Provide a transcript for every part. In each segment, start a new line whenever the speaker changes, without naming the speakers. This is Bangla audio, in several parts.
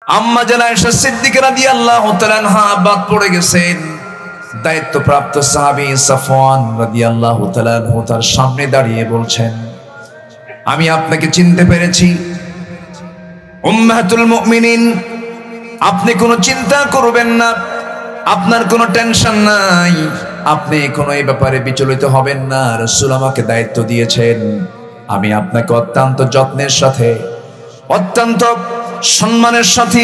আম্মা জান আয়েশা সিদ্দিকা রাদিয়াল্লাহু তাআলা আনহা বাদ পড়ে গেছেন। দায়িত্বপ্রাপ্ত সাহাবী সাফওয়ান রাদিয়াল্লাহু তাআলা আনহু তার সামনে দাঁড়িয়ে বলছেন, আমি আপনাকে চিনতে পেরেছি উম্মাহাতুল মুমিনিন, আপনি কোনো চিন্তা করবেন না, আপনার কোনো টেনশন নাই, আপনি কোনো এই ব্যাপারে বিচলিত হবেন না। রাসূল আমাকে দায়িত্ব দিয়েছেন, আমি আপনাকে অত্যন্ত যত্নের সাথে, অত্যন্ত সম্মানের সাথে,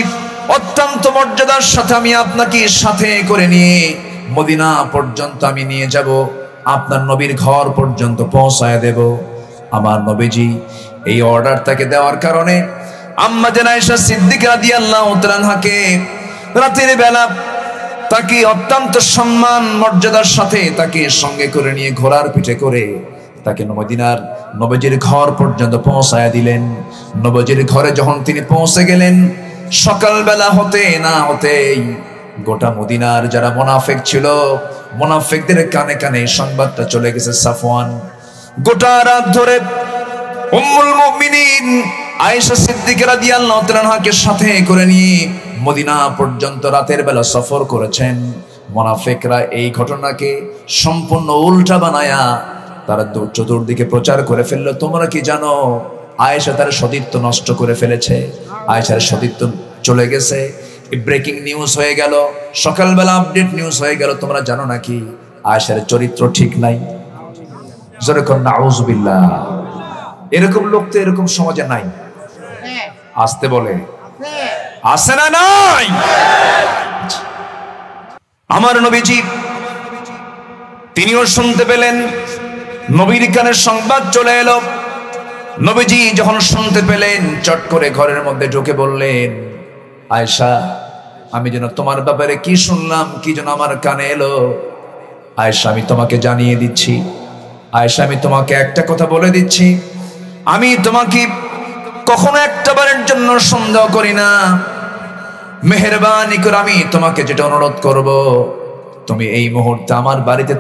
অত্যন্ত মর্যাদার সাথে আমি আপনাকে সাথে করে নিয়ে মদিনা পর্যন্ত আমি নিয়ে যাব, আপনার নবীর ঘর পর্যন্ত পৌঁছায় দেব। আমার নবীজি এই অর্ডার তাকে দেওয়ার কারণে আম্মা জান আয়েশা সিদ্দিকা রাদিয়াল্লাহু তাআলা আনহাকে রাতের বেলা তাকে অত্যন্ত সম্মান মর্যাদার সাথে তাকে সঙ্গে করে নিয়ে ঘোড়ার পিঠে করে তাকে মদিনার নবীজির ঘর পর্যন্ত পৌঁছায় দিলেন। নবীজির ঘরে যখন তিনি পৌঁছে গেলেন, সকালবেলা হতে না হতেই গোটা মদিনার যারা মুনাফিক ছিল, মুনাফিকদের কানে কানে সংবাদটা চলে গেছে। সাফওয়ান গোটা রাত ধরে উম্মুল মুমিনিন আয়েশা সিদ্দিকা রাদিয়াল্লাহু তাআলা আনহাকে সাথে করে নিয়ে মদিনা পর্যন্ত রাতের বেলা সফর করেছেন। মুনাফিকরা এই ঘটনাকে সম্পূর্ণ উল্টা বানায়া তারা চতুর্দিকে প্রচার করে ফেললো, তোমরা কি জানো আয়েশা তার সতীত্ব নষ্ট করে ফেলেছে, আয়েশার সতীত্ব চলে গেছে। ব্রেকিং নিউজ হয়ে গেল, সকালবেলা আপডেট নিউজ হয়ে গেল, তোমরা জানো নাকি আয়েশার চরিত্র ঠিক নাই। যেরকম নাউজুবিল্লাহ, এরকম লোক তো এরকম সমাজে নাই। আসতে বলে আছে না নাই? আমার নবীজি তিনিও শুনতে পেলেন, নবীর কানে সংবাদ চলে এলো। নবীজি যখন শুনতে পেলেন, চট করে ঘরের মধ্যে ঢুকে বললেন, আয়েশা আমি যেন তোমার ব্যাপারে কি শুনলাম, কি যেন আমার কানে এলো। আয়েশা আমি তোমাকে জানিয়ে দিচ্ছি, আয়েশা আমি তোমাকে একটা কথা বলে দিচ্ছি, আমি তোমাকে কখনো একটা বারের জন্য সন্দেহ করি না। মেহেরবানি করে আমি তোমাকে যেটা অনুরোধ করব, তুমি এই মুহূর্তে আমার বাড়িতে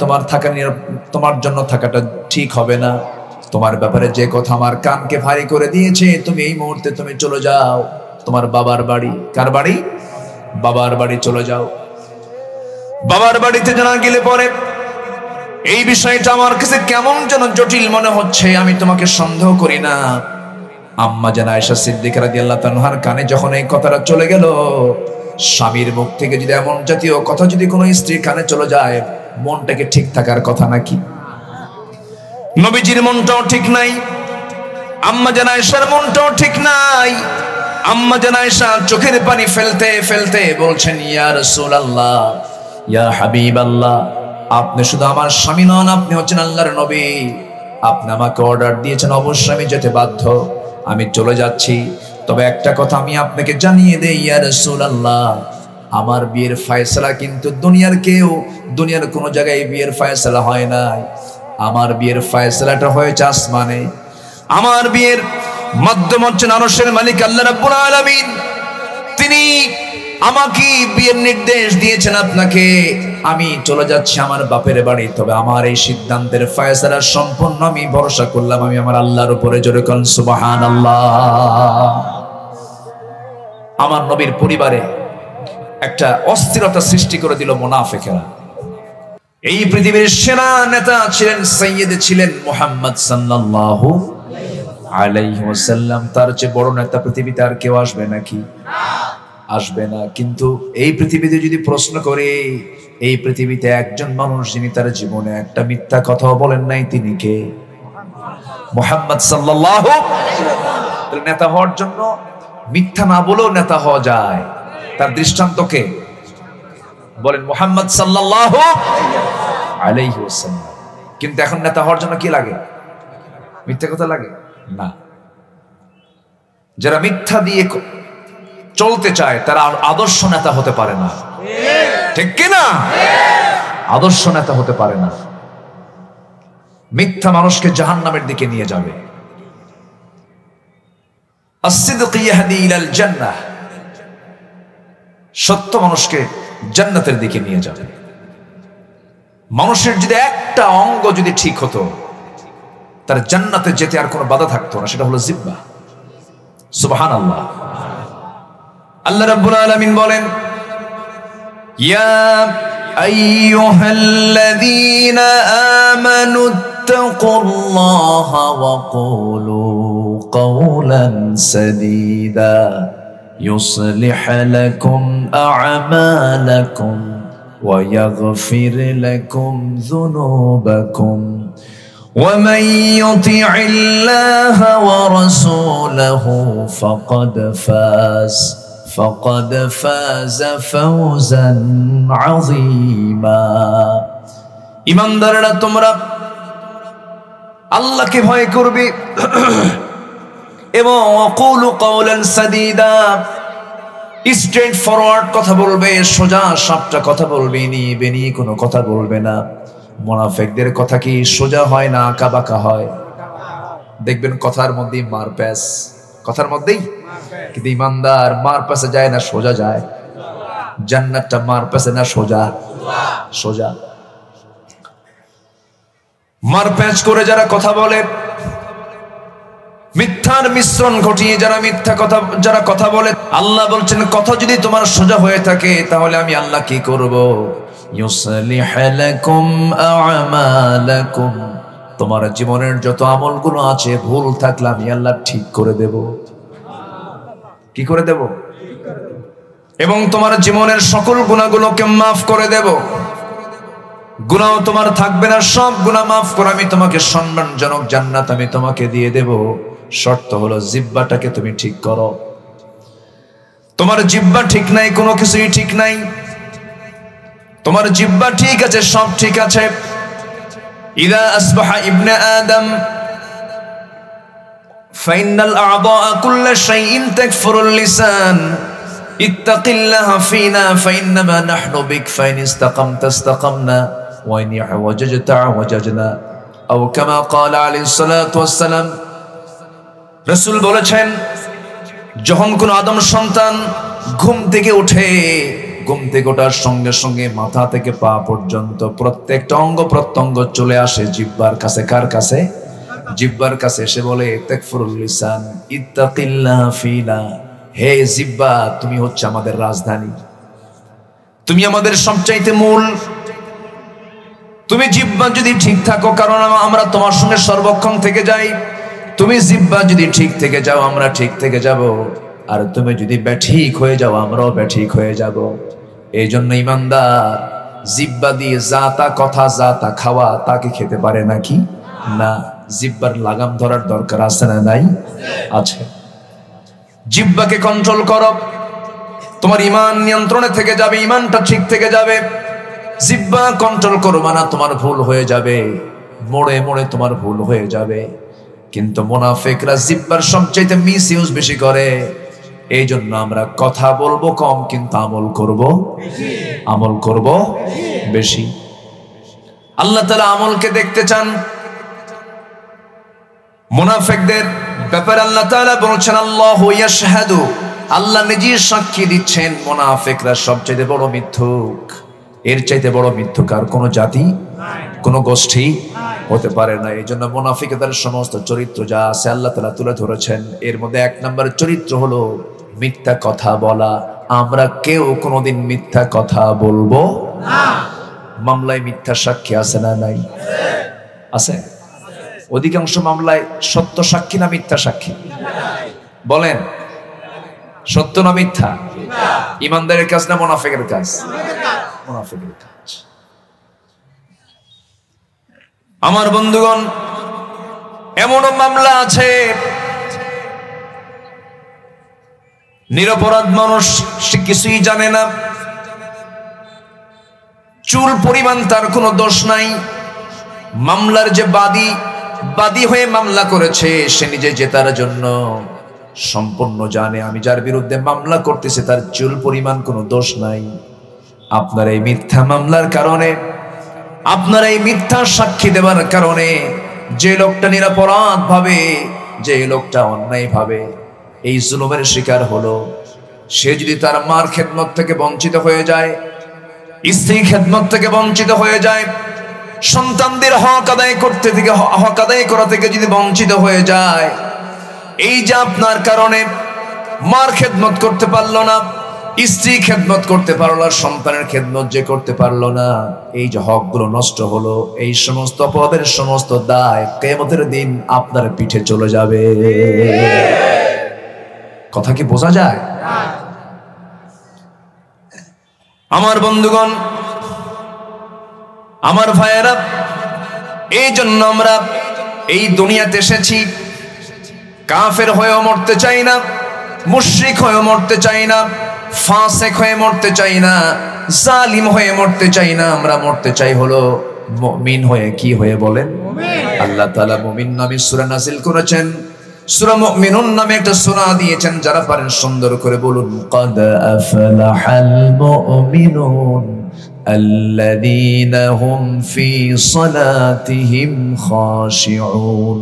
তোমার জন্য থাকাটা ঠিক হবে না। তোমার ব্যাপারে যে কথা আমার কানকে ভারী করে দিয়েছে, তুমি এই মুহূর্তে তুমি চলে যাও তোমার বাবার বাড়ি। কার বাড়ি? বাবার বাড়ি চলে যাও। বাবার বাড়িতে জানা গেলে পরে এই বিষয়টা আমার কাছে কেমন যেন জটিল মনে হচ্ছে, আমি তোমাকে সন্দেহ করি না। আম্মা জান আয়েশা সিদ্দিকা রাদিয়াল্লাহু তাআলা আনহার কানে যখন এই কথাটা চলে গেল, স্বামীর মুখ থেকে যদি এমন জাতীয় কথা যদি কোনো স্ত্রীর কানে চলে যায়, মনটাকে ঠিক থাকার কথা নাকি? নবীজির মনটাও ঠিক নাই, আম্মা জান আয়েশার মনটাও ঠিক নাই। আম্মা জান আয়েশা চোখের পানি ফেলতে ফেলতে বলছেন, ইয়া রাসূলুল্লাহ, ইয়া হাবিবাল্লাহ, আপনি শুধু আমার স্বামী নন, আপনি হচ্ছেন আল্লাহর নবী। আপনি আমাকে অর্ডার দিয়েছেন, অবশ্যই আমি যেতে বাধ্য, আমি চলে যাচ্ছি। তবে একটা কথা আমি আপনাকে জানিয়ে দেই ইয়া রাসূলুল্লাহ, আমার বিয়ের ফয়সালা কিন্তু দুনিয়ার কোনো জায়গায় বিয়ের ফয়সালা হয় নাই। আমার বিয়ের ফয়সালাটা হয়েছে আসমানে। আমার বিয়ের মাধ্যম হচ্ছেন আরশের মালিক আল্লাহ রাব্বুল আলামিন। তিনি আমাকে বিয়ের নির্দেশ দিয়েছেন আপনাকে। আমি চলে যাচ্ছি আমার বাপের বাড়ি, তবে আমার এই সিদ্ধান্তের ফয়সালা সম্পূর্ণ আমি ভরসা করলাম আমি আমার আল্লাহর উপরে। জোরে কোন সুবহানাল্লাহ। আমার নবীর পরিবারে একটা অস্থিরতা সৃষ্টি করে দিল মুনাফিকেরা। এই পৃথিবীর সেরা নেতা ছিলেন, সাইয়্যিদ ছিলেন মুহাম্মদ সাল্লাল্লাহু আলাইহি ওয়াসাল্লাম। তার চেয়ে বড় নেতা পৃথিবীতে আর কেউ আসবে নাকি? আসবে না। কিন্তু এই পৃথিবীতে যদি প্রশ্ন করে, এই পৃথিবীতে একজন মানুষ যিনি তার জীবনে একটা মিথ্যা কথাও বলেন নাই, তিনি কে? মুহাম্মদ সাল্লাল্লাহু আলাইহি ওয়াসাল্লাম। নেতা হওয়ার জন্য মিথ্যা না বলেও নেতা হওয়া যায়। তার দৃষ্টান্ত কে? বলেন মুহাম্মদ সাল্লাল্লাহু আলাইহি ওয়াসাল্লাম। কিন্তু এখন নেতা হওয়ার জন্য কি লাগে? মিথ্যা কথা লাগে না। যারা মিথ্যা দিয়ে চলতে চায় তারা আদর্শ নেতা হতে পারে না, ঠিক কিনা? আদর্শ নেতা হতে পারে না। মিথ্যা মানুষকে জাহান্নামের দিকে নিয়ে যাবে। as-sidq yahdi ila al-jannah, সত্য মানুষকে জান্নাতের দিকে নিয়ে যাবে। মানুষের যদি একটা অঙ্গ যদি ঠিক হতো, তার জান্নাতে যেতে আর কোনো বাধা থাকতো না, সেটা হলো জিহ্বা। সুবহানাল্লাহ। আল্লাহ রাব্বুল আলামিন বলেন, ইয়া আইয়ুহাল্লাযীনা আমানু ইত্তাকুল্লাহা ওয়া কুলু কাওলান সাদীদা ইউসলিহ লাকুম আ'মালাকুম ওয়া ইয়াগফির লাকুম যুনুবাকুম ومن يطع الله ورسوله فقد فاز فوزا عظيما ইমানদাররা তোমরা আল্লাহকে ভয় করবে এবং ওয়াকুলু কাওলান সাদীদা স্ট্রেট ফরওয়ার্ড কথা বলবে, সোজা সাপটা কথা বলবে, নিয়ে কোনো কথা বলবে না। মুনাফিকদের কথা কি সোজা হয় না আঁকা বাঁকা হয়? দেখবেন কথার মধ্যেই মারপ্যাচ, কথার মধ্যেই। কিন্তু ইমানদার মারপ্যাচে যায় না সোজা যায়? জান্নাতটা মারপ্যাচে না সোজা? সোজা। মারপ্যাচ করে যারা কথা বলে, মিথ্যার মিশ্রণ ঘটিয়ে যারা কথা বলে, আল্লাহ বলছেন কথা যদি তোমার সোজা হয়ে থাকে তাহলে আমি আল্লাহ কি করব? ইউসলিহ লাকুম আ'মালাকুম, তোমার জীবনের যত আমলগুলো আছে ভুল থাকলে আমি আল্লাহ ঠিক করে দেব। কি করে দেব? এবং তোমার জীবনের সকল গুনাহগুলোকে মাফ করে দেব। গুনাহ তোমার থাকবে না, সব গুনাহ মাফ করে আমি তোমাকে সম্মানজনক জান্নাত আমি তোমাকে দিয়ে দেব। শর্ত হলো জিহ্বাটাকে তুমি ঠিক করো। তোমার জিহ্বা ঠিক নাই, কোনো কিছুই ঠিক নাই। তোমার জিহ্বা ঠিক আছে, সব ঠিক আছে। ইযা আসবাহা ইবনে আদম ফাইনাল আ'দাআ কুল্লু শাইইন তাকফুরুল লিসান ইত্তাকিল্লাহা ফিনা ফাইন্নামা নাহনু বিক ফাইন ইসতাকামতা ইসতাকামনা ওয়া ইন ওয়াজাজতা ওয়াজাজনা আও কামা ক্বালা আলাইহিস সালাতু ওয়াস সালাম। রাসূল বলেছেন, যখন কোন আদম সন্তান ঘুম থেকে ওঠে, ঘুম থেকে ওঠার সঙ্গে সঙ্গে মাথা থেকে পা পর্যন্ত প্রত্যেকটা অঙ্গ প্রত্যঙ্গ চলে আসে জিহ্বার কাছে। কার কাছে? জিহ্বার কাছে। এসে বলে, তাকফুরুল লিসান ইত্তাকিল্লাহা ফিনা, হে জিহ্বা তুমি হচ্ছে আমাদের রাজধানী, তুমি আমাদের সবচাইতে মূল। তুমি জিহ্বা যদি ঠিক থাকো, কারণ আমরা তোমার সঙ্গে সর্বক্ষণ থেকে যাই, তুমি জিহ্বা যদি ঠিক থেকে যাও আমরা ঠিক থেকে যাব, আর তুমি যদি ব্যাঠিক হয়ে যাও আমরাও ব্যাঠিক হয়ে যাব। এই জন্য ইমানদার জিহ্বা দিয়ে যা তা কথা, যা তা খাওয়া তাকে খেতে পারে নাকি? না। জিহ্বার লাগাম ধরার দরকার আছে না নাই? আছে। জিহ্বাকে কন্ট্রোল করো, তোমার ঈমান নিয়ন্ত্রণে থেকে যাবে, ঈমানটা ঠিক থেকে যাবে। জিহ্বা কন্ট্রোল করো মানে তোমার ভুল হয়ে যাবে, মোড়ে মোড়ে তোমার ভুল হয়ে যাবে। কিন্তু মুনাফিকরা জিহ্বার সবচাইতে মিস ইউজ বেশি করে। এই জন্য আমরা কথা বলবো কম কিন্তু আমল করব বেশি, আমল করব বেশি। আল্লাহ তাআলা আমলকে দেখতে চান। মুনাফিকদের ব্যাপারে আল্লাহ তাআলা বলছেন, আল্লাহু ইয়াশহাদু, আল্লাহ নিজেই সাক্ষী দিচ্ছেন মুনাফিকরা সবচেয়ে বড় মিথ্যুক। এর চাইতে বড় মিথ্যুক আর কোন জাতি, কোন গোষ্ঠী হতে পারে না। এই জন্য মুনাফিকদের সমস্ত চরিত্র যা আছে আল্লাহ তাআলা তুলে ধরেছেন। এর মধ্যে এক নম্বর চরিত্র হলো মিথ্যা কথা বলা। আমরা কেউ কোনোদিন মিথ্যা কথা বলবো না। মামলায় মিথ্যা সাক্ষী আছে না নাই? আছে। অধিকাংশ মামলায় সত্য সাক্ষী না মিথ্যা সাক্ষী? বলেন, সত্য না মিথ্যা? ইমানদারের কাজ না মুনাফিকের কাজ? মুনাফিকের কাজ। আমার বন্ধুগণ, এমনও মামলা আছে নিরপরাধ মানুষ, সে কিছুই জানে না, চুল পরিমাণ তার কোনো দোষ নাই। মামলার যে বাদী হয়ে মামলা করেছে সে নিজে জেতার জন্য সম্পূর্ণ জানে আমি যার বিরুদ্ধে মামলা করতেছে তার চুল পরিমাণ কোনো দোষ নাই। আপনার এই মিথ্যা মামলার কারণে, আপনার এই মিথ্যা সাক্ষী দেওয়ার কারণে যে লোকটা নিরপরাধ ভাবে, যে লোকটা অন্যায় ভাবে এই জুলুমের শিকার হলো, সে যদি তার মার খেদমত থেকে বঞ্চিত হয়ে যায়, স্ত্রী খেদমত থেকে বঞ্চিত হয়ে যায়, সন্তানদের হক আদায় করা থেকে যদি বঞ্চিত হয়ে যায়, এই যে আপনার কারণে মার খেদমত করতে পারলো না, স্ত্রী খেদমত করতে পারলো না, সন্তানের খেদমত যে করতে পারলো না, এই যে হকগুলো নষ্ট হলো, এই সমস্ত অপরাধের সমস্ত দায় কিয়ামতের দিন আপনার পিঠে চলে যাবে। কথা কি বোঝা যায়? আমার বন্ধুগণ, আমার ভাইয়েরা, এই জন্য আমরা এই দুনিয়াতে এসেছি। কাফের হয়েও মরতে চাই না, মুশরিক হয়েও মরতে চাই না, ফাসিক হয়ে মরতে চাই না, জালিম হয়ে মরতে চাই না। আমরা মরতে চাই হলো মুমিন হয়ে। কি হয়ে বলেন? আল্লাহ তাআলা মুমিন নামে সূরা নাযিল করেছেন। সূরা মুমিনুন নামে একটা সূরা দিয়েছেন। যারা পারেন সুন্দর করে বলুন, ক্বাদ আফলাহাল মুমিনুন আল্লাযীনা হুম ফী সালাতিহিম খাশিউন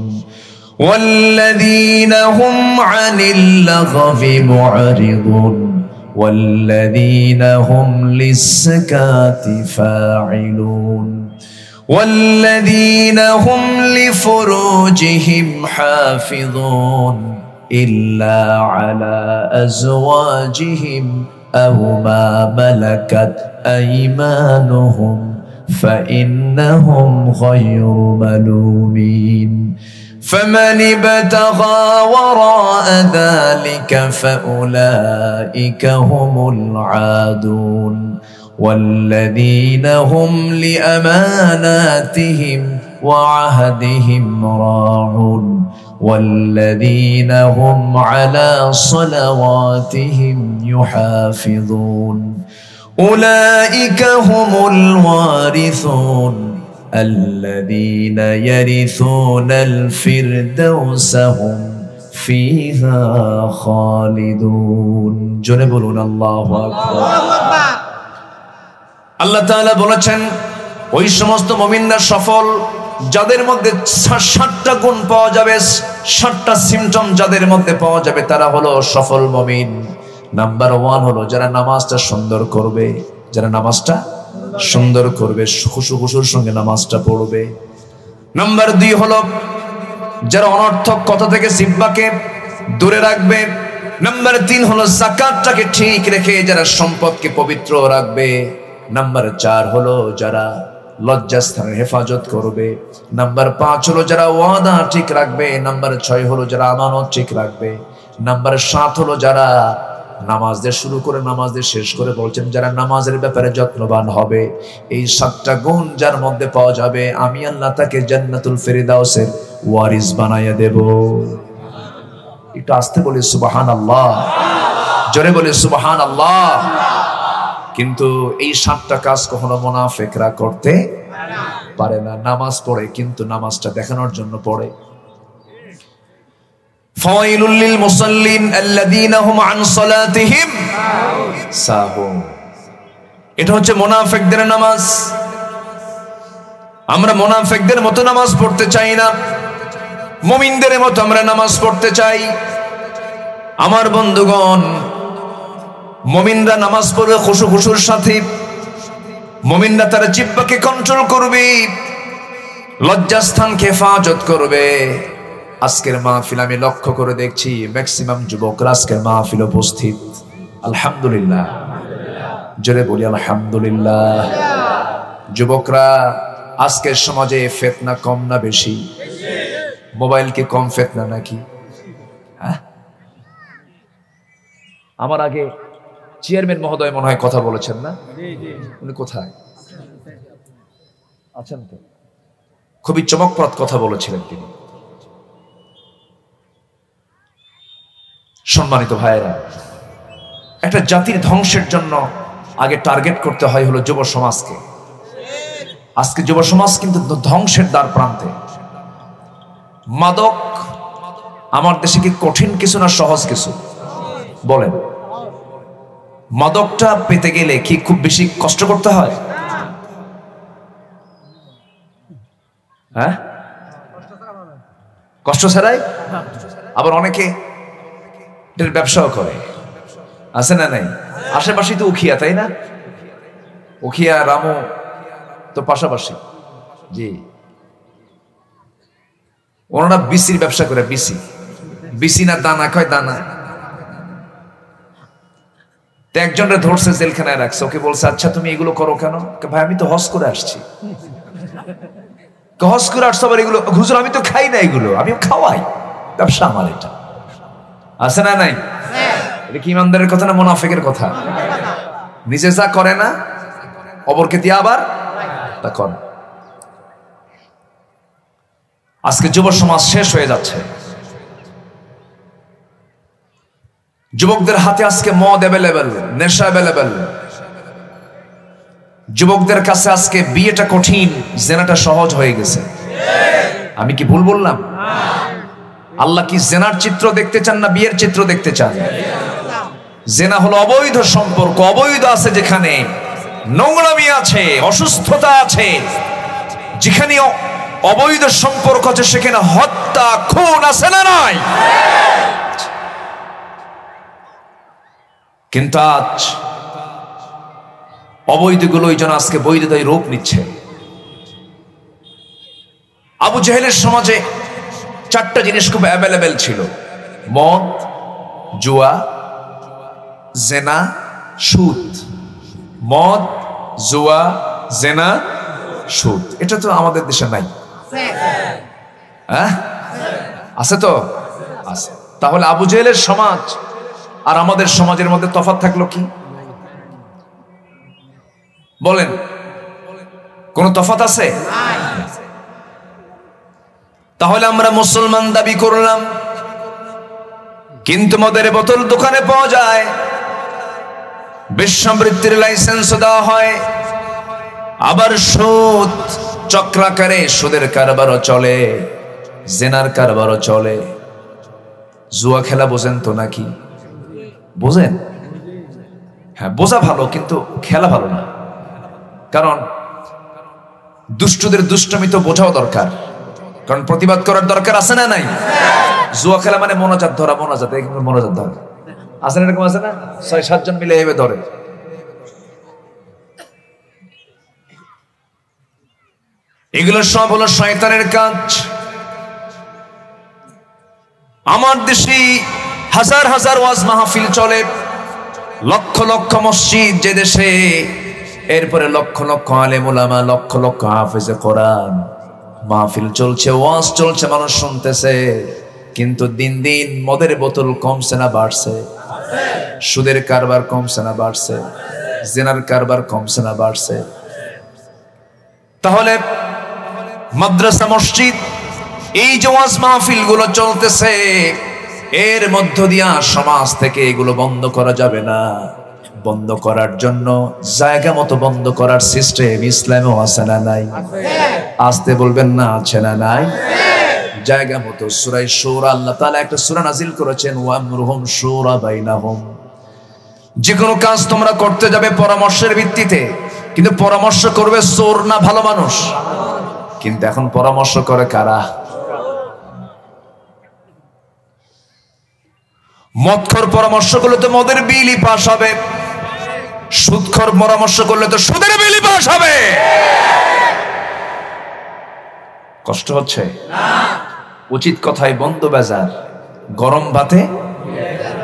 والذين هم عن اللغو معرضون والذين هم للزكاة فاعلون والذين هم لفروجهم حافظون إلا على أزواجهم أو ما ملكت أيمانهم فإنهم غير ملومين فمن ابتغى وراء ذلك فأولئك هم العادون والذين هم لأماناتهم وعهدهم راعون والذين هم على صلواتهم يحافظون أولئك هم الوارثون الذين يرثون الفردوس هم فيها خالدون জোরে বলুন আল্লাহু আকবার। আল্লাহ তাআলা বলেছেন, ওই সমস্ত মুমিনরা সফল যাদের মধ্যে 60টা গুণ পাওয়া যাবে, 60টা সিম্পটম যাদের মধ্যে পাওয়া যাবে, তারা হলো সফল মুমিন। নাম্বার 1 হলো যারা নামাজটা সুন্দর করবে, যারা নামাজটা সুন্দর করবে, খুশুর সঙ্গে নামাজটা পড়বে। নাম্বার 2 হলো যারা অনর্থক কথা থেকে জিহ্বাকে দূরে রাখবে। নাম্বার 3 হলো যাকাতটাকে ঠিক রেখে যারা সম্পদকে পবিত্র রাখবে। নাম্বার 4 হলো যারা লজ্জাস্থানের হেফাজত করবে। নাম্বার 5 হলো যারা ওয়াদা ঠিক রাখবে। নাম্বার 6 হলো যারা আমানত ঠিক রাখবে। নাম্বার 7 হলো যারা নামাজ দিয়ে শুরু করে নামাজ দিয়ে শেষ করে বলছেন যারা নামাজের ব্যাপারে যত্নবান হবে। এই 7টা গুণ যার মধ্যে পাওয়া যাবে, আমি আল্লাহ তাকে জান্নাতুল ফেরদাউসের ওয়ারিস বানাইয়া দেব। একটু আস্তে বলি সুবহানাল্লাহ, জোরে বলি সুবহানাল্লাহ। কিন্তু এই 7টা কাজ কখনো মুনাফিকরা করতে পারে না। নামাজ পড়ে কিন্তু নামাজটা দেখানোর জন্য পড়ে। ফাওয়াইলুল লিল মুসাল্লিন আল্লাযীনা হুম আন সালাতিহিম সাহুন। এটা হচ্ছে মুনাফিকদের নামাজ। আমরা মুনাফিকদের মতো নামাজ পড়তে চাই না, মুমিনদের মতো আমরা নামাজ পড়তে চাই। আমার বন্ধুগণ, মুমিনরা নামাজ পড়বে খুশুর সাথে। মুমিনরা তার জিহ্বাকে কন্ট্রোল করবে, লজ্জাস্থানকে হেফাজত করবে। আজকের মাহফিল আমি লক্ষ্য করে দেখছি ম্যাক্সিমাম যুবকরা আজকের মাহফিল উপস্থিত। আলহামদুলিল্লাহ, জোরে বলি আলহামদুলিল্লাহ। যুবকরা আজকের সমাজে ফিতনা কম না বেশি? মোবাইল কি কম ফিতনা নাকি? হ্যাঁ, আমার আগে চেয়ারম্যান মহোদয় মনে হয় কথা বলেছেন না? উনি কোথায় আছেন? তো খুবই চমকপ্রদ কথা বলেছিলেন তিনি। সম্মানিত ভাইয়েরা, একটা জাতির ধ্বংসের জন্য আগে টার্গেট করতে হয় হলো যুব সমাজকে। আজকে যুব সমাজ কিন্তু ধ্বংসের দ্বার প্রান্তে। মাদক আমার দেশে কি কঠিন কিছু না সহজ কিছু? বলেন, মাদকটা পেতে গেলে কি খুব বেশি কষ্ট করতে হয়? হ্যাঁ, কষ্ট ছাড়াই। আবার অনেকে এটার ব্যবসাও করে, আছে না নাই? আশেপাশে তো উখিয়া, তাই না? উখিয়া রামু তো পাশাপাশি। জি, ওনারা বিসির ব্যবসা করে। বিসি না দানা কয়, দানা তো একজনরে ধরছে, জেলখানায় রাখছে। ওকে বলছে, আচ্ছা তুমি এগুলো করো কেন? ভাই আমি তো হজ করে আসছি। হজ করে আসছো আবার এগুলো? হুজুর আমি তো খাই না এগুলো, আমি খাওয়াই, ব্যবসা আমার এটা। আছে না নাই? এটা কি ইমানদারের কথা না মুনাফিকের কথা? নিজে যা করে না অপরকে দিয়ে আবার তা করে। আজকে যুব সমাজ শেষ হয়ে যাচ্ছে। যুবকদের হাতে আজকে মদ অ্যাভেলেবেল, নেশা অ্যাভেলেবেল। যুবকদের কাছে আজকে বিয়েটা কঠিন, জেনাটা সহজ হয়ে গেছে। আমি কি ভুল বললাম? আল্লাহ কি জেনার চিত্র দেখতে চান না বিয়ের চিত্র দেখতে চান? জেনা হলো অবৈধ সম্পর্ক। অবৈধ আছে যেখানে, নোংরামি আছে, অসুস্থতা আছে। যেখানে অবৈধ সম্পর্ক আছে সেখানে হত্যা, খুন আছে না নাই? কিন্তু আজ অবৈধগুলো ওই জন্য আজকে বৈধতায় রূপ নিচ্ছে। আবু জেহেলের সমাজে 4টা জিনিস খুব অ্যাভেলেবেল ছিল: মদ, জুয়া, জেনা, সুদ। মদ, জুয়া, জেনা, সুদ। এটা তো আমাদের দেশে নাই। হ্যাঁ আছে তো? আছে। তাহলে আবু জেহেলের সমাজ আর আমাদের সমাজের মধ্যে তফাৎ থাকলো কি? বলেন, কোন তফাৎ আছে? তাহলে আমরা মুসলমান দাবি করলাম, কিন্তু মদের বোতল দোকানে পাওয়া যায়, বেশ্যাবৃত্তির লাইসেন্স দেওয়া হয়, আবার সুদ চক্রাকারে সুদের কারবারও চলে, জেনার কারবারও চলে। জুয়া খেলা বোঝেন তো নাকি? বোঝেন? হ্যাঁ, বোঝা ভালো, কিন্তু খেলা ভালো না। কারণ দুষ্টদের দুষ্টমি তো বোঝাও দরকার, কারণ প্রতিবাদ করার দরকার আছে না নাই? জুয়া খেলা মানে মোনাজাত ধরা, মোনাজাত মোনাজাত ধরা আছে না? এরকম আছে না? 6-7 জন মিলে এভাবে ধরে। এগুলো সব হলো শয়তানের কাজ। আমার দেশে হাজার হাজার ওয়াজ মাহফিল চলে, লক্ষ লক্ষ মসজিদ যে দেশে, এরপরে লক্ষ লক্ষ আলেম ওলামা, লক্ষ লক্ষ হাফেজে কোরআন, মাহফিল চলছে, ওয়াজ চলছে, মানুষ শুনতেছে। কিন্তু দিন দিন মদের বোতল কমছে না বাড়ছে? সুদের কারবার কমছে না বাড়ছে? জেনার কারবার কমছে না বাড়ছে? তাহলে মাদ্রাসা, মসজিদ, এই যে ওয়াজ মাহফিল গুলো চলতেছে, এর মধ্য দিয়া সমাজ থেকে এগুলো বন্ধ করা যাবে না। বন্ধ করার জন্য জায়গা মতো বন্ধ করার সিস্টেম ইসলামেও আছে না নাই? আসতে বলবেন না, আছে না নাই? জায়গা মতো সূরা শুরা, আল্লাহ তাআলা একটা সূরা নাজিল করেছেন, ওয়ামরুহুম শুরা বাইনাহুম। যে কোনো কাজ তোমরা করতে যাবে পরামর্শের ভিত্তিতে, কিন্তু পরামর্শ করবে চোর না ভালো মানুষ? কিন্তু এখন পরামর্শ করে কারা? মদখোর পরামর্শ করলে তো মদের বিলই পাস হবে, সুদখোর পরামর্শ করলে তো সুদের বিলই পাস হবে। কষ্ট হচ্ছে না? উচিত কথায় বন্ধ বাজার, গরম ভাতে।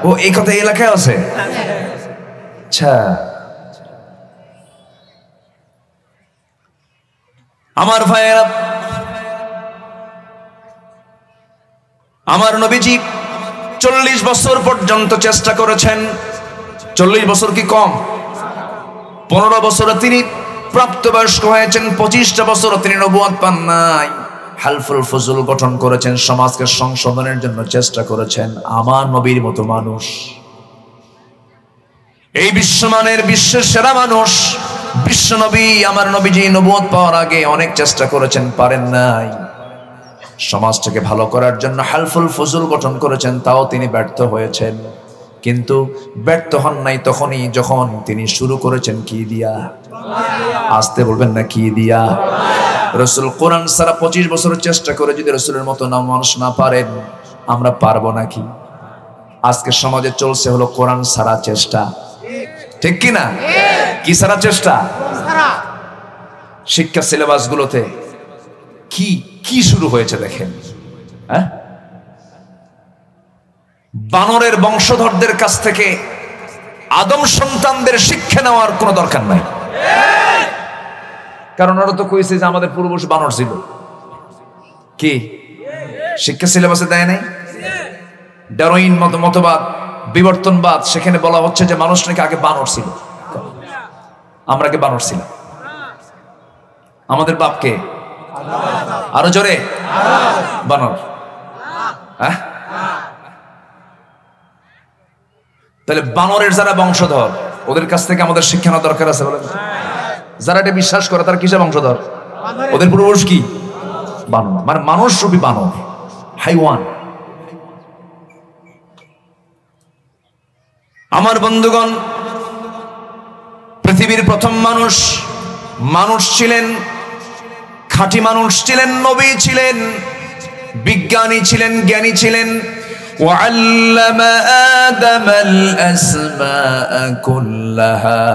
ও, এই কথা এলাকায় আছে? আচ্ছা, আমার ভাইয়েরা, আমার নবীজি 40 বছর পর্যন্ত চেষ্টা করেছেন। 40 বছর কি কম? 15 বছরে তিনি প্রাপ্তবয়স্ক হয়েছেন, 25টা বছর তিনি নবুয়ত পান নাই। হালফুল ফজল গঠন করেছেন, সমাজকে সংশোধনের জন্য চেষ্টা করেছেন। আমার নবীর মতো মানুষ, এই বিশ্বমানের, বিশ্বের সেরা মানুষ, বিশ্ব নবী, আমার নবীজি নবুয়ত পাওয়ার আগে অনেক চেষ্টা করেছেন, পারেন নাই। সমাজটাকে ভালো করার জন্য হালফুল ফজল গঠন করেছেন, তাও তিনি ব্যর্থ হয়েছেন। কিন্তু ব্যর্থ হন নাই তখনই যখন তিনি শুরু করেছেন কি দিয়া? আসতে বলবেন না, কি দিয়া? রাসূল কোরআন সারা 25 বছর চেষ্টা করে যদি রাসূলের মতো না মানুষ না পারেন, আমরা পারবো নাকি? আজকে সমাজে চলছে হলো কোরআন সারা চেষ্টা, ঠিক কি না? কি সারা চেষ্টা? শিক্ষা সিলেবাস গুলোতে কি কি শুরু হয়েছে দেখেন। হ্যাঁ, বানরের বংশধরদের কাছ থেকে আদম সন্তানদের শিক্ষা নেওয়ার কোনো দরকার নাই, কারণ ওরা তো কইছে যে আমাদের পূর্বপুরুষ বানর ছিল। কি শিক্ষা সিলেবাসে দেয় নাই? ডারউইন মতবাদ, বিবর্তনবাদ, সেখানে বলা হচ্ছে যে মানুষ নাকি আগে বানর ছিল। আমরা আগে বানর ছিলাম। আমাদের বাপকে আরো জোরে বানর। হ্যাঁ, তাহলে বানরের যারা বংশধর ওদের কাছ থেকে আমাদের শিক্ষা নেওয়া দরকার আছে। বলে যারা এটা বিশ্বাস করে তারা কিসের বংশধর? ওদের পূর্বপুরুষ কি? বানর, মানে মানুষ রূপী বানর, হাইওয়ান। আমার বন্ধুগণ, পৃথিবীর প্রথম মানুষ ছিলেন, খাঁটি মানুষ ছিলেন, নবী ছিলেন, বিজ্ঞানী ছিলেন, জ্ঞানী ছিলেন। وعلم آدم الأسماء كلها।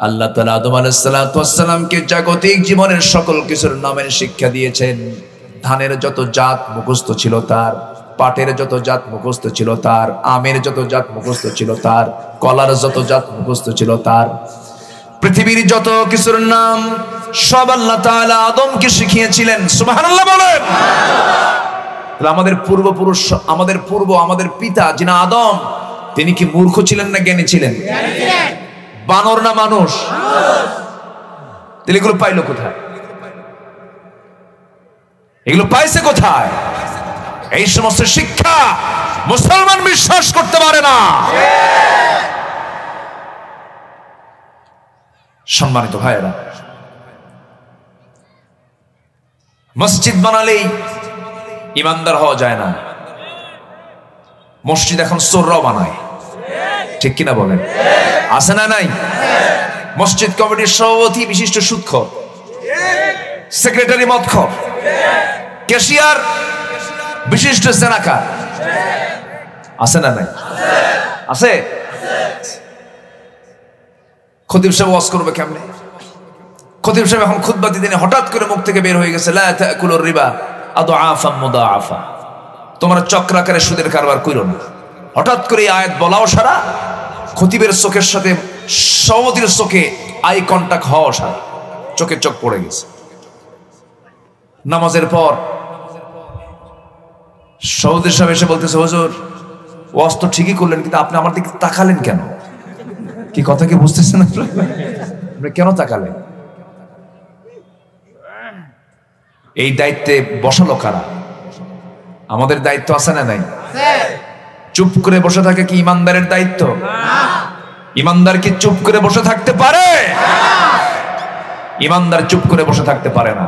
আল্লাহ তাআলা আদম আলাইহিস সালাতু ওয়াস সালামকে জাগতিক জীবনের সকল কিছুর নামের শিক্ষা দিয়েছেন। ধানের যত জাত মুখস্থ ছিল তার, পাটের যত জাত মুখস্থ ছিল তার, আমের যত জাত মুখস্থ ছিল তার, কলার যত জাত মুখস্থ ছিল তার, পৃথিবীর যত কিছুর নাম সব আল্লাহ তাআলা আদমকে শিখিয়েছিলেন। সুবহানাল্লাহ বলেন। আমাদের পূর্বপুরুষ, আমাদের পিতা যিনি আদম, তিনি কি মূর্খ ছিলেন না জ্ঞানী ছিলেন? বানর না মানুষ? তাহলে এগুলো পাইলো কোথায়? এগুলো পাইছে কোথায়? এই সমস্ত শিক্ষা মুসলমান বিশ্বাস করতে পারে না। সম্মানিত ভাইয়েরা, মসজিদ বানালেই ইমানদার হওয়া যায় না। মসজিদ এখন চোররাও বানায়, ঠিক কিনা বলেন? আছে না নাই? মসজিদ কমিটির সভাপতি বিশিষ্ট সুদখোর, সেক্রেটারি মদখোর, ক্যাশিয়ার বিশিষ্ট জেনাকার। আছে না নাই? আছে। খতিব সাহেব ওয়াজ করবে কেমনে? খতিব সাহেব এখন খুতবা দিতে হঠাৎ করে মুখ থেকে বের হয়ে গেছে, লা তাকুলুর রিবা আদআফাম মুদাআফা, তোমরা চক্রাকারে সুদের কারবার কইরো না। হঠাৎ করে এই আয়াত বলাও সারা, খতিবের চোখের সাথে সভাপতির চোখে আই কন্টাক্ট হওয়া সারা, চোখে চোখ পড়ে গেছে। নামাজের পর সভাপতি সাহেব এসে বলতেছে, হুজুর ওয়াজ তো ঠিকই করলেন, কিন্তু আপনি আমার দিকে তাকালেন কেন? কি কথা কি বুঝতেছেন আপনি? কেন তাকালেন? এই দায়িত্বে বসালো কারা? আমাদের দায়িত্ব আছে না নাই? চুপ করে বসে থাকে কি ইমানদারের দায়িত্ব? ইমানদার কি চুপ করে বসে থাকতে পারে? ইমানদার চুপ করে বসে থাকতে পারে না।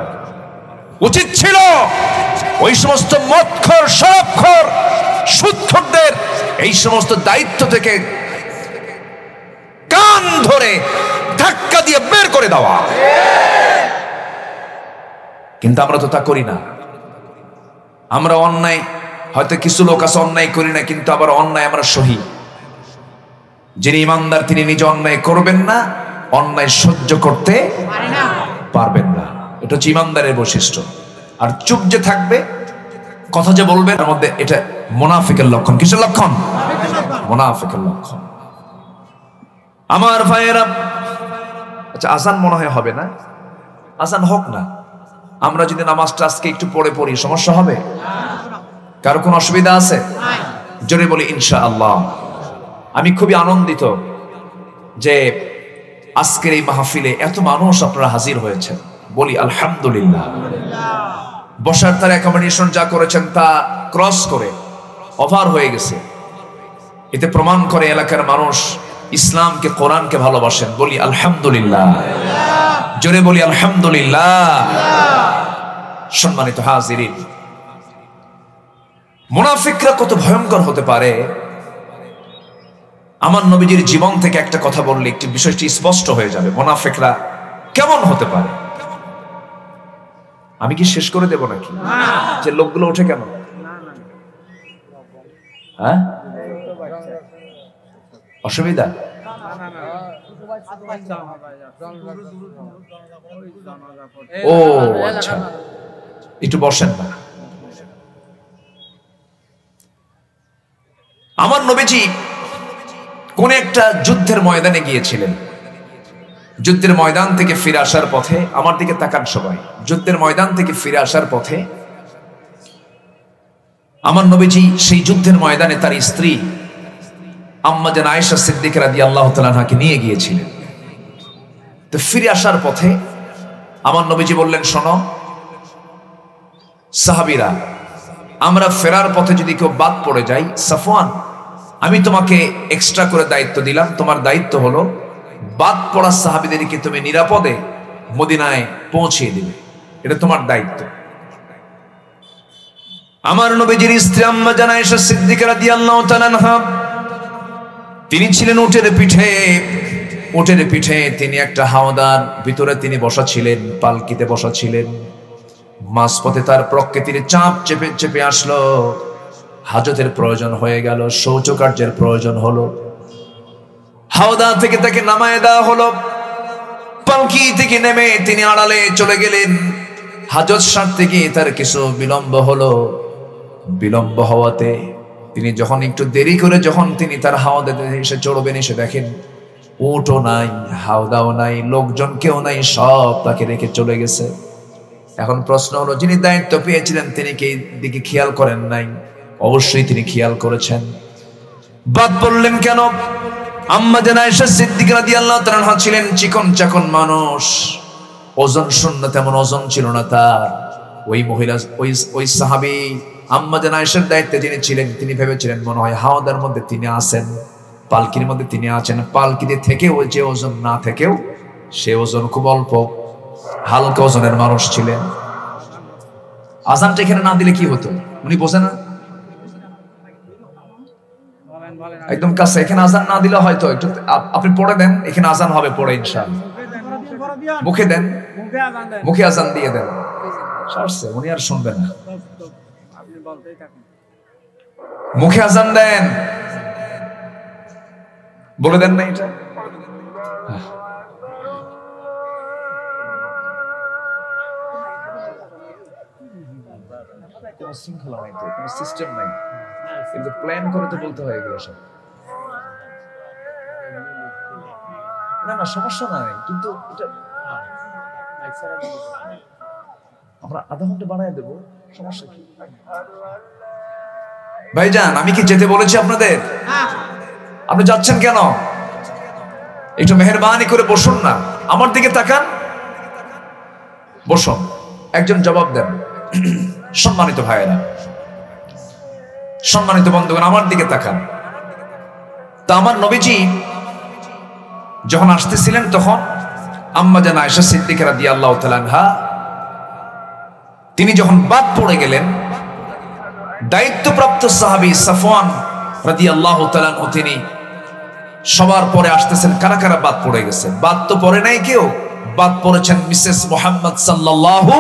উচিত ছিল ওই সমস্ত মদখোর, শরাবখোর, সুদখোরদের এই সমস্ত দায়িত্ব থেকে কান ধরে ধাক্কা দিয়ে বের করে দেওয়া, কিন্তু আমরা তো তা করি না। আমরা অন্যায়, হয়তো কিছু লোক আছে অন্যায় করি না, কিন্তু আবার অন্যায় আমরা সহি। যিনি ইমানদার তিনি নিজে অন্যায় করবেন না, অন্যায় সহ্য করতে পারবেন না। এটা হচ্ছে ইমানদারের বৈশিষ্ট্য। আর চুপ যে থাকবে, কথা যে বলবে, তার মধ্যে এটা মুনাফিকের লক্ষণ। কিসের লক্ষণ? মুনাফিকের লক্ষণ। আমার ভাইয়েরা, আচ্ছা আজান মনে হয় হবে না, আজান হোক না। আমরা যদি নামাজটা আজকে একটু পড়ি, সমস্যা হবে? কারো কোনো অসুবিধা আছে? জোরে বলি ইনশাআল্লাহ। আমি খুবই আনন্দিত যে আজকের এই মাহফিলে এত মানুষ আপনারা হাজির হয়েছেন। বলি আলহামদুলিল্লাহ। বসার তার অ্যাকোমোডেশন যা করেছেন তা ক্রস করে ওভার হয়ে গেছে। এতে প্রমাণ করে এলাকার মানুষ ইসলামকে, কোরআনকে ভালোবাসেন। বলি আলহামদুলিল্লাহ। জোরে বলি আলহামদুলিল্লাহ। সম্মানিত হাজিরিন, মুনাফিকরা কত ভয়ঙ্কর হতে পারে। আমার নবীজির জীবন থেকে একটা কথা বললে একটি বিষয়টি স্পষ্ট হয়ে যাবে, মুনাফিকরা কেমন হতে পারে। আমি কি শেষ করে দেব নাকি? যে লোকগুলো ওঠে কেন? হ্যাঁ, অসুবিধা? ও আচ্ছা, একটু বসেন না। আমার নবীজি কোন একটা যুদ্ধের ময়দানে গিয়েছিলেন। যুদ্ধের ময়দান থেকে ফিরে আসার পথে, আমার দিকে তাকান সবাই, যুদ্ধের ময়দান থেকে ফিরে আসার পথে আমার নবীজি সেই যুদ্ধের ময়দানে তার স্ত্রী আম্মা জান আয়েশা সিদ্দিকা রাদিয়াল্লাহু তাআলা আনহাকে নিয়ে গিয়েছিলেন। তো ফিরে আসার পথে আমার নবীজি বললেন, শোনো সাহাবীরা, আমরা ফেরার পথে যদি কেউ বাদ পড়ে যাই, সাফওয়ান আমি তোমাকে এক্সট্রা করে দায়িত্ব দিলাম, তোমার দায়িত্ব হলো বাদ পড়া সাহাবীদেরকে তুমি নিরাপদে মদিনায় পৌঁছিয়ে দিবে, এটা তোমার দায়িত্ব। আমার নবীজির স্ত্রী আম্মা জান আয়েশা সিদ্দিকা রাদিয়াল্লাহু তাআলা আনহা, তিনি ছিলেন উটের পিঠে। উটের পিঠে তিনি একটা হাওদার ভিতরে তিনি বসা ছিলেন, পালকিতে বসা ছিলেন। মাঝপথে তার প্রকৃতির চাপ চেপে চেপে আসলো, হাজতের প্রয়োজন হয়ে গেল, শৌচকার্যের প্রয়োজন হলো। হাওদা থেকে তাকে নামায় দেওয়া হলো। পালকি থেকে নেমে তিনি আড়ালে চলে গেলেন। হাজত সারতে গিয়ে তার কিছু বিলম্ব হলো। বিলম্ব হওয়াতে তিনি যখন একটু দেরি করে যখন তিনি তার হাওদাতে এসে চড়বেন, এসে দেখেন উটও নাই, হাওদাও নাই, লোকজন কেউ নাই, সব তাকে রেখে চলে গেছে। এখন প্রশ্ন হলো, যিনি দায়িত্ব পেয়েছিলেন তিনি কি দিকে খেয়াল করেন নাই? অবশ্যই তিনি খেয়াল করেছেন। বাদ বললেন কেন? আম্মা জান আয়েশা সিদ্দিকা রাদিয়াল্লাহু তাআলা আনহা ছিলেন চিকন চাকন মানুষ, ওজন শূন্য, তেমন ওজন ছিল না তার। ওই মহিলা, ওই সাহাবী আম্মা জান আয়েশার দায়িত্বে যিনি ছিলেন, তিনি ভেবেছিলেন মনে হয় হাওদার মধ্যে তিনি আছেন, পালকির মধ্যে তিনি আছেন। পালকিতে থেকেও যে ওজন না থেকেও সে ওজন খুব অল্প, হালকা ওজনের মানুষ ছিলেন। আজানটা এখানে না দিলে কি হতো উনি বোঝে না? একদম কাছে, এখানে আজান না দিলে হয়তো একটু আপনি পড়ে দেন, এখানে আজান হবে পড়ে ইনশাআল্লাহ। মুখে দেন, মুখে আজান দিয়ে দেন, সারছে, উনি আর শুনবেন না। মুখে আজান দেন, বলে দেন না এটা। কোন শৃঙ্খলা নাই, তো কোন সিস্টেম নাই, কিন্তু প্ল্যান করে তো বলতে হয় এগুলো সব। না না সমস্যা নাই, কিন্তু এটা আমরা আধা ঘন্টা বাড়ায় দেবো, সমস্যা কি? ভাইজান আমি কি যেতে বলেছি আপনাদের? আপনি যাচ্ছেন কেন? একটু মেহেরবানি করে বসুন না, আমার দিকে তাকান, বসুন, একজন জবাব দেন। সম্মানিত ভাইয়েরা, সম্মানিত বন্ধুগণ, আমার দিকে তাকান। তা আমার নবীজি যখন আসতেছিলেন তখন আম্মা জান আয়েশা সিদ্দিকা রাদিয়াল্লাহু তাআলা আনহা তিনি যখন বাদ পড়ে গেলেন, দায়িত্বপ্রাপ্ত সাহাবী সাফওয়ান রাদিয়াল্লাহু তাআলা আনহু তিনি সবার পরে আসতেছেন। কারা কারা বাদ পড়ে গেছে? বাদ তো পড়ে নাই কেউ, বাদ পড়েছেন মিসেস মুহাম্মদ সাল্লাল্লাহু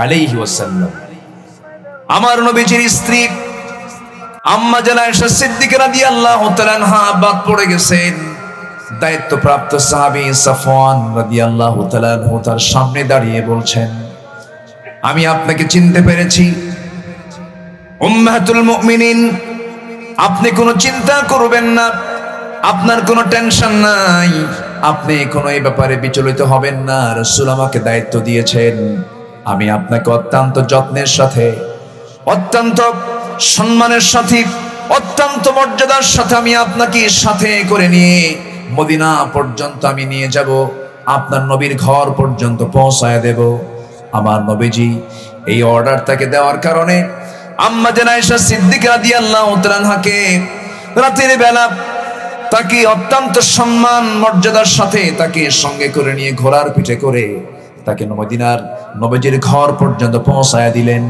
আলাইহি ওয়াসাল্লাম, আমার নবীজির স্ত্রী আম্মা জান আয়েশা সিদ্দিকা রাদিয়াল্লাহু তাআলা আনহা বাদ পড়ে গেছেন। দায়িত্বপ্রাপ্ত সাহাবী সাফওয়ান রাদিয়াল্লাহু তাআলা আনহু তার সামনে দাঁড়িয়ে বলছেন, আমি আপনাকে চিনতে পেরেছি উম্মাহাতুল মুমিনিন, আপনি কোনো চিন্তা করবেন না, আপনার কোনো টেনশন নাই, আপনি কোনো এই ব্যাপারে বিচলিত হবেন না। রাসূল আমাকে দায়িত্ব দিয়েছেন, আমি আপনাকে অত্যন্ত যত্নের সাথে, অত্যন্ত সম্মানের সাথে, অত্যন্ত মর্যাদার সাথে আমি আপনাকে সাথে করে নিয়ে মদিনা পর্যন্ত আমি নিয়ে যাব, আপনার নবীর ঘর পর্যন্ত পৌঁছায় দেব। আমার নবীজি এই অর্ডার তাকে দেওয়ার কারণে আম্মা জান আয়েশা সিদ্দিকা রাদিয়াল্লাহু তাআলা আনহাকে রাতের বেলা তাকে অত্যন্ত সম্মান মর্যাদার সাথে তাকে সঙ্গে করে নিয়ে ঘোড়ার পিঠে করে তাকে মদিনার নবীজির ঘর পর্যন্ত পৌঁছায় দিলেন।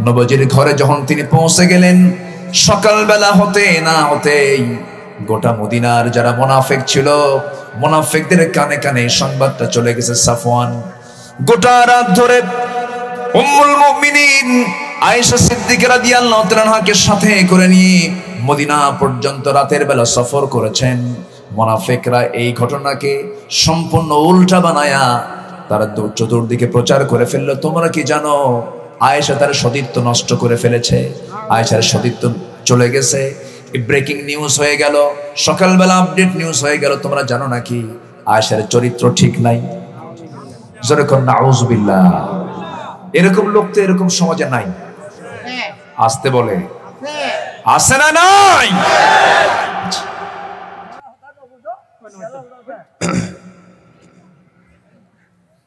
নবীজির ঘরে যখন তিনি পৌঁছে গেলেন, সকালবেলা হতে না হতেই গোটা মদিনার যারা মুনাফিক ছিল, মুনাফিকদের কানে কানে সংবাদটা চলে গেছে। সাফওয়ান গোটা রাত ধরে উম্মুল মুমিনিন আয়েশা সিদ্দিকা রাদিয়াল্লাহু তাআলা আনহাকে সাথে করে নিয়ে মদিনা পর্যন্ত রাতের বেলা সফর করেছেন। মুনাফিকরা এই ঘটনাকে সম্পূর্ণ উল্টা বানায়া তারা চতুর্দিকে প্রচার করে ফেললো, তোমরা কি জানো আয়েশা তার সতীত্ব নষ্ট করে ফেলেছে, আয়েশার সতীত্ব চলে গেছে। ব্রেকিং নিউজ হয়ে গেল, সকালবেলা আপডেট নিউজ হয়ে গেল, তোমরা জানো নাকি আয়েশার চরিত্র ঠিক নাই? যেরকম নাউজুবিল্লাহ, এরকম লোক তো এরকম সমাজে নাই। আসতে বলে আছে না নাই?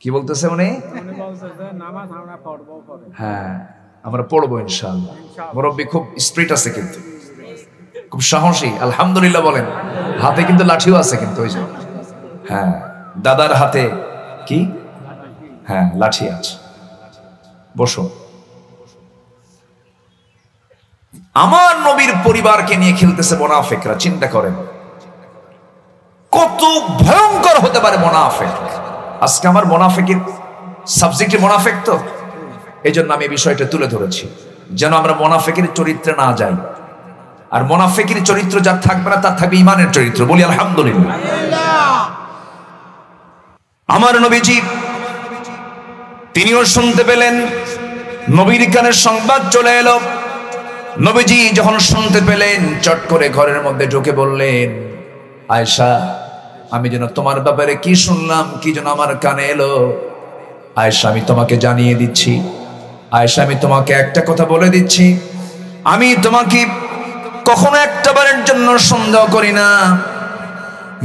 কি বলতেছে উনি? হ্যাঁ, আমরা পড়বো ইনশাআল্লাহ। মুরব্বী খুব স্পিরিট আছে, কিন্তু খুব সাহসী, আলহামদুলিল্লাহ বলেন। হাতে কিন্তু লাঠিও আছে, কিন্তু ওই যে হ্যাঁ, দাদার হাতে কি? হ্যাঁ, লাঠি আছে। বসো। আমার নবীর পরিবারকে নিয়ে খেলতেছে মুনাফিকরা। চিন্তা করেন কত ভয়ঙ্কর হতে পারে মুনাফিক। আজকে আমার মুনাফিকের সাবজেক্টে মুনাফিক, তো এই জন্য আমি বিষয়টা তুলে ধরেছি, যেন আমরা মুনাফিকের চরিত্রে না যাই। আর মুনাফিকের চরিত্র যার থাকবে না, তার থাকবে ঈমানের চরিত্র। বলি আলহামদুলিল্লাহ। আমার নবীজি তিনিও শুনতে পেলেন, নবীর কানে সংবাদ চলে এলো। নবীজি যখন শুনতে পেলেন, চট করে ঘরের মধ্যে ঢুকে বললেন, আয়েশা, আমি যেন তোমার ব্যাপারে কি শুনলাম, কি যেন আমার কানে এলো। আয়েশা, আমি তোমাকে জানিয়ে দিচ্ছি। আয়েশা, আমি তোমাকে একটা কথা বলে দিচ্ছি, আমি তোমাকে কখনো একটা বারের জন্য সন্দেহ করি না।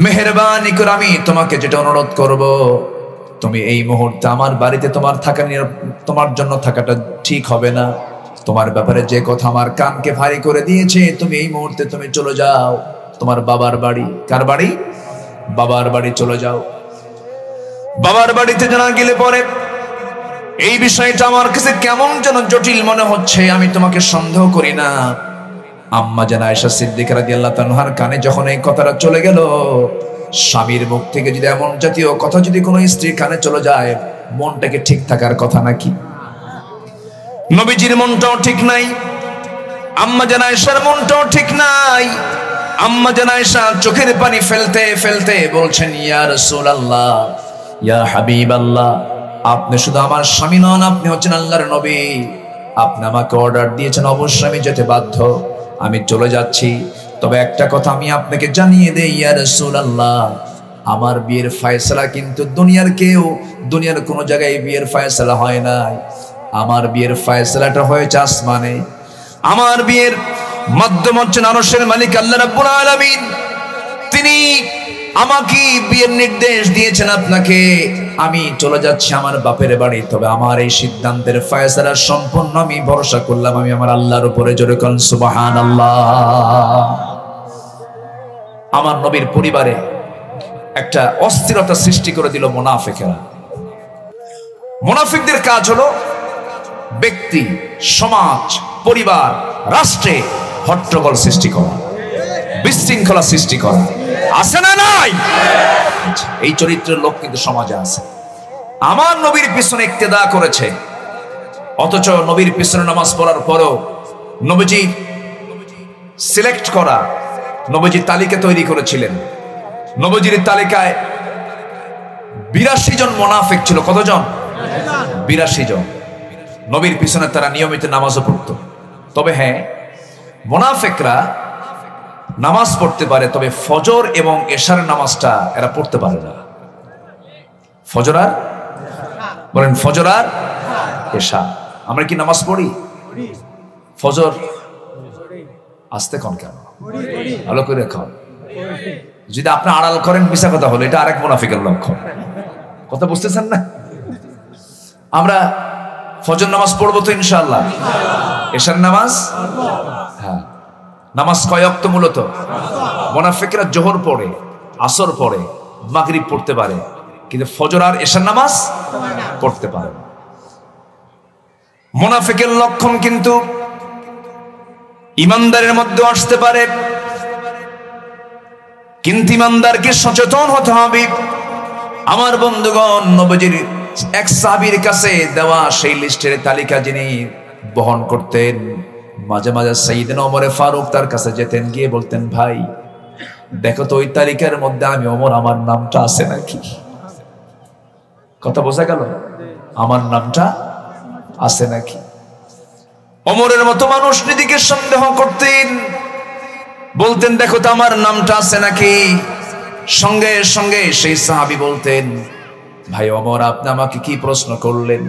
মেহেরবানি করে আমি তোমাকে যেটা অনুরোধ করব, তুমি এই মুহূর্তে আমার বাড়িতে তোমার জন্য থাকাটা ঠিক হবে না। তোমার ব্যাপারে যে কথা আমার কানকে ভারী করে দিয়েছে, তুমি এই মুহূর্তে তুমি চলে যাও তোমার বাবার বাড়ি। কার বাড়ি? বাবার বাড়ি চলে যাও। বাবার বাড়িতে জানা গেলে পরে এই বিষয়টা আমার কাছে কেমন যেন জটিল মনে হচ্ছে। আমি তোমাকে সন্দেহ করি না। আম্মা জান আয়েশা সিদ্দিকা রাদিয়াল্লাহু তাআলার কানে যখন এই কথাটা চলে গেল, স্বামীর মুখ থেকে যদি এমন জাতীয় কথা যদি কোনো স্ত্রীর কানে চলে যায়, মনটাকে ঠিক থাকার কথা নাকি? নবীজির মনটাও ঠিক নাই, আম্মা জান আয়েশার মনটাও ঠিক নাই। আম্মা জান আয়েশা চোখের পানি ফেলতে ফেলতে বলছেন, ইয়া রাসূলুল্লাহ, ইয়া হাবিবাল্লাহ, আপনি শুধু আমার স্বামী নন, আপনি হচ্ছেন আল্লাহর নবী। আপনি আমাকে অর্ডার দিয়েছেন, অবশ্যই আমি যেতে বাধ্য। আমি চলে যাচ্ছি, তবে একটা কথা আমি আপনাকে জানিয়ে দেই, ইয়া রাসূলুল্লাহ, আমার বিয়ের ফয়সালা কিন্তু দুনিয়ার কোনো জায়গায় বিয়ের ফয়সালা হয় নাই। আমার বিয়ের ফয়সালাটা হয়েছে আসমানে। আমার বিয়ের মাধ্যম হচ্ছেন আরশের মালিক আল্লাহ রাব্বুল আলামিন। তিনি আমাকে বিয়ের নির্দেশ দিয়েছেন আপনাকে। আমি চলে যাচ্ছি আমার বাপের বাড়ি, তবে আমার এই সিদ্ধান্তের ফয়সালা সম্পূর্ণ আমি ভরসা করলাম আমি আমার আল্লাহর উপরে। জোরে কোন সুবহানাল্লাহ। আমার নবীর পরিবারে একটা অস্থিরতা সৃষ্টি করে দিল মুনাফিকেরা। মুনাফিকদের কাজ হলো ব্যক্তি, সমাজ, পরিবার, রাষ্ট্রে হট্টগোল সৃষ্টি করা, বিশৃঙ্খলা সৃষ্টি করা। আছে না নাই? এই চরিত্রের লোক কিন্তু সমাজে আছে। আমার নবীর পিছনে ইক্তেদা করেছে, অথচ নবীর পিছনে নামাজ পড়ার পরও নবীজি সিলেক্ট করা, নবীজি তালিকা তৈরি করেছিলেন। নবীজির তালিকায় 82 জন মুনাফিক ছিল। কতজন? 82 জন। নবীর পিছনে তারা নিয়মিত নামাজও পড়ত। তবে হ্যাঁ, মুনাফিকরা নামাজ পড়তে পারে, তবে ফজর এবং এশার নামাজটা এরা পড়তে পারে না। ফজর আর বলেন, ফজর আর এশা। আমরা কি নামাজ পড়ি? ফজর আসতে কন কেন? ভালো করে খান। যদি আপনি আড়াল করেন, মিশা কথা হলো, এটা আরেক মুনাফিকের লক্ষণ। কথা বুঝতেছেন না? আমরা ফজর নামাজ পড়বো তো ইনশাআল্লাহ। এশার নামাজ, হ্যাঁ, নামাজ কয় ওয়াক্ত? মূলত মুনাফিকরা জোহর পড়ে, আসর পড়ে, মাগরিব পড়তে পারে, কিন্তু ফজর আর এশার নামাজ পড়তে পারে না। মুনাফিকের লক্ষণ কিন্তু ইমানদারের মধ্যে আসতে পারে, কিন্তু ইমানদারকে সচেতন হতে হবে। আমার বন্ধুগণ, নবীজির এক সাহাবীর কাছে দেওয়া সেই লিস্টের তালিকা যিনি বহন করতেন, মাঝে মাঝে সাইয়েদনা ওমর ফারুক তার কাছে যেতেন, গিয়ে বলতেন, ভাই দেখো তো ওই তালিকার মধ্যে আমি ওমর, আমার নামটা আছে নাকি? কথা বোঝা গেল? আমার নামটা আছে নাকি? ওমরের মতো মানুষ নিজেকে সন্দেহ করতেন। বলতেন দেখো তো আমার নামটা আছে নাকি। সঙ্গে সঙ্গে সেই সাহাবী বলতেন ভাই ওমর, আপনি আমাকে কি প্রশ্ন করলেন?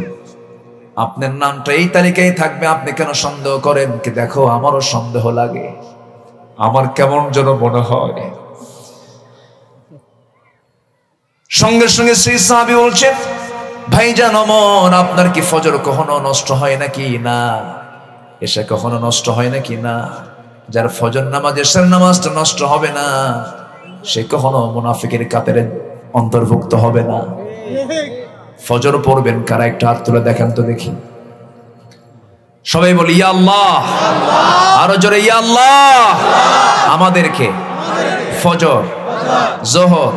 আপনার নামটা এই তালিকায় থাকবে, আপনি কেন সন্দেহ করেন? কি দেখো আমারও সন্দেহ লাগে, আমার কেমন যেন মনে হয়। সঙ্গে সঙ্গে সেই সাহাবী বলছেন ভাইজান ওমর, আপনার কি ফজর কখনো নষ্ট হয় নাকি? না। এশা কখনো নষ্ট হয় নাকি? না। যার ফজর নামাজ এশার নামাজটা নষ্ট হবে না, সে কখনো মুনাফিকের কাতারে অন্তর্ভুক্ত হবে না। ফজর পড়বেন কারা? একটা হাত তুলে দেখেন তো দেখি। সবাই বলি ইয়া আল্লাহ, আরো জোরে ইয়া আল্লাহ। আমাদেরকে ফজর, যোহর,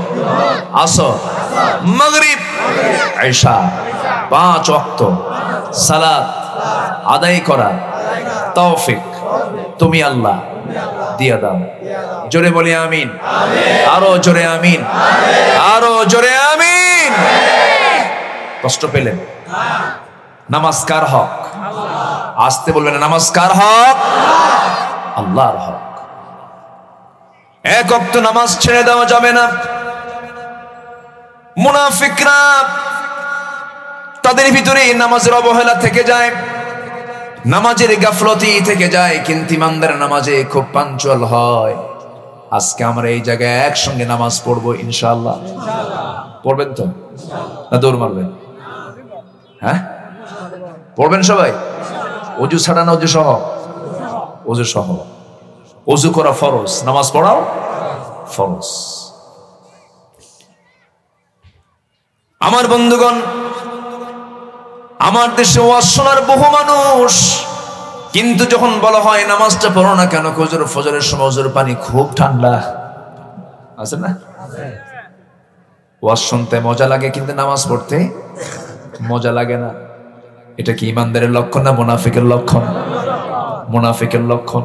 আসর, মাগরিব, ইশা 5 ওয়াক্ত সালাত আদায় করা তৌফিক তুমি আল্লাহ দিয়া দাও। জোরে বলি আমিন। আরো জোরে আমিন, আরো জোরে আমিন। কষ্ট পেলেন? নামাজ কার হক? আসতে বলবেন নামাজ কার হক? আল্লাহর হক। এক ওয়াক্ত নামাজ ছেড়ে দেওয়া যাবে না। মুনাফিকরা তাদের ভিতরে নামাজের অবহেলা থেকে যায়, নামাজের গাফলতি থেকে যায়, কিন্তু ইমানদার নামাজে খুব পাঞ্চুয়াল হয়। আজকে আমরা এই জায়গায় একসঙ্গে নামাজ পড়বো ইনশাআল্লাহ। পড়বেন তো না দৌড় মারবেন? হ্যাঁ পড়বেন সবাই? অজু ছাড়া না অজু সহ? অজু সহ। অজু করা ফরজ, নামাজ পড়াও ফরজ। আমার বন্ধুগণ, আমার দেশে ওয়াজ শোনার বহু মানুষ, কিন্তু যখন বলা হয় নামাজটা পড়ো না কেন, ফজরের সময় ওজুর পানি খুব ঠান্ডা, আছে না? ওয়াজ শুনতে মজা লাগে কিন্তু নামাজ পড়তে মজা লাগে না। এটা কি ইমানদারের লক্ষণ না মুনাফিকের লক্ষণ? মুনাফিকের লক্ষণ।